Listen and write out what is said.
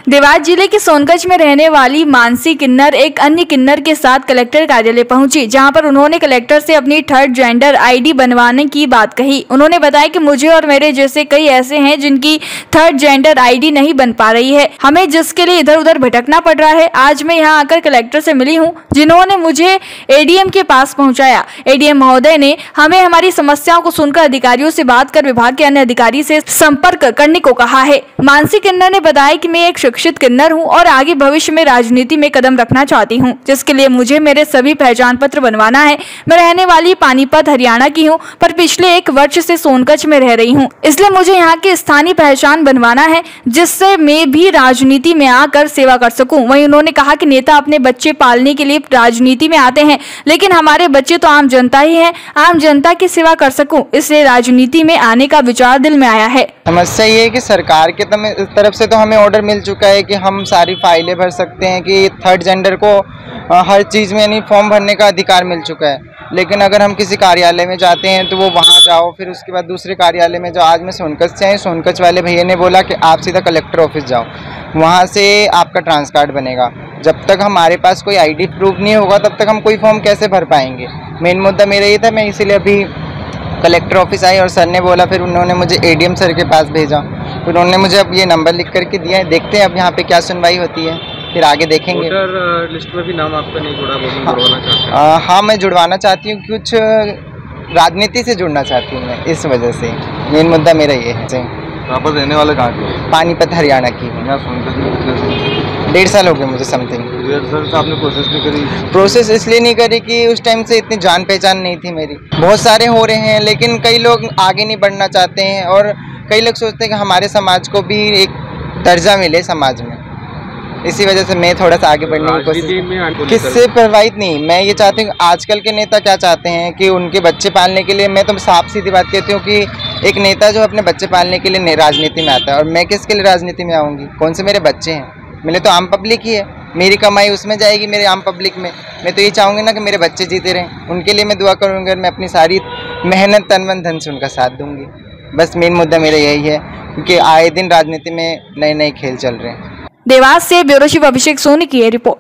देवास जिले के सोनकच्छ में रहने वाली मानसी किन्नर एक अन्य किन्नर के साथ कलेक्टर कार्यालय पहुंची, जहां पर उन्होंने कलेक्टर से अपनी थर्ड जेंडर आईडी बनवाने की बात कही। उन्होंने बताया कि मुझे और मेरे जैसे कई ऐसे हैं जिनकी थर्ड जेंडर आईडी नहीं बन पा रही है, हमें जिसके लिए इधर उधर भटकना पड़ रहा है। आज मैं यहां आकर कलेक्टर से मिली हूं, जिन्होंने मुझे एडीएम के पास पहुंचाया। एडीएम महोदय ने हमें हमारी समस्याओं को सुनकर अधिकारियों से बात कर विभाग के अन्य अधिकारी से संपर्क करने को कहा है। मानसी किन्नर ने बताया कि मैं एक शिक्षित किन्नर हूं और आगे भविष्य में राजनीति में कदम रखना चाहती हूं, जिसके लिए मुझे मेरे सभी पहचान पत्र बनवाना है। मैं रहने वाली पानीपत हरियाणा की हूं, पर पिछले 1 वर्ष से सोनकच्छ में रह रही हूं, इसलिए मुझे यहां की स्थानीय पहचान बनवाना है, जिससे मैं भी राजनीति में आकर सेवा कर सकूं। वहीं उन्होंने कहा कि नेता अपने बच्चे पालने के लिए राजनीति में आते हैं, लेकिन हमारे बच्चे तो आम जनता ही है, आम जनता की सेवा कर सकूं, इसलिए राजनीति में आने का विचार दिल में आया है। समस्या ये है कि सरकार के तरफ से तो हमें ऑर्डर मिल चुका है कि हम सारी फाइलें भर सकते हैं, कि थर्ड जेंडर को हर चीज़ में यानी फॉर्म भरने का अधिकार मिल चुका है। लेकिन अगर हम किसी कार्यालय में जाते हैं तो वो वहाँ जाओ, फिर उसके बाद दूसरे कार्यालय में जाओ। आज मैं सोनकच्छ से आई, सोनकच्छ वाले भैया ने बोला कि आप सीधा कलेक्टर ऑफिस जाओ, वहाँ से आपका ट्रांस कार्ड बनेगा। जब तक हमारे पास कोई आईडी प्रूफ नहीं होगा तब तक हम कोई फॉर्म कैसे भर पाएंगे। मेन मुद्दा मेरा ये था, मैं इसीलिए अभी कलेक्टर ऑफिस आई और सर ने बोला, फिर उन्होंने मुझे एडीएम सर के पास भेजा, फिर उन्होंने मुझे अब ये नंबर लिख करके दिया है। देखते हैं अब यहाँ पे क्या सुनवाई होती है, फिर आगे देखेंगे। वोटर लिस्ट में भी नाम आपका नहीं जुड़ा, वो भी जुड़वाना चाहते हैं? हाँ, मैं जुड़वाना चाहती हूँ, कुछ राजनीति से जुड़ना चाहती हूँ मैं, इस वजह से मेन मुद्दा मेरा ये है। आप रहने वाले कहाँ के? पानीपत हरियाणा की हूँ। 1.5 साल हो गए मुझे समथिंग। 1.5 साल से आपने प्रोसेस नहीं करी? प्रोसेस इसलिए नहीं करी कि उस टाइम से इतनी जान पहचान नहीं थी मेरी। बहुत सारे हो रहे हैं, लेकिन कई लोग आगे नहीं बढ़ना चाहते हैं और कई लोग सोचते हैं कि हमारे समाज को भी एक दर्जा मिले समाज में। इसी वजह से मैं थोड़ा सा आगे बढ़ने की कोशिश। किससे प्रभावित नहीं, मैं ये चाहती हूँ, आजकल के नेता क्या चाहते हैं कि उनके बच्चे पालने के लिए, मैं तो साफ सीधी बात कहती हूँ कि एक नेता जो अपने बच्चे पालने के लिए राजनीति में आता है, और मैं किसके लिए राजनीति में आऊँगी? कौन से मेरे बच्चे हैं? मेरे तो आम पब्लिक ही है, मेरी कमाई उसमें जाएगी, मेरे आम पब्लिक में। मैं तो ये चाहूँगी ना कि मेरे बच्चे जीते रहें, उनके लिए मैं दुआ करूँगी और मैं अपनी सारी मेहनत तन मन धन से उनका साथ दूँगी। बस मेन मुद्दा मेरा यही है, क्योंकि आए दिन राजनीति में नए नए खेल चल रहे हैं। देवास से ब्यूरो चीफ अभिषेक सोनी की रिपोर्ट।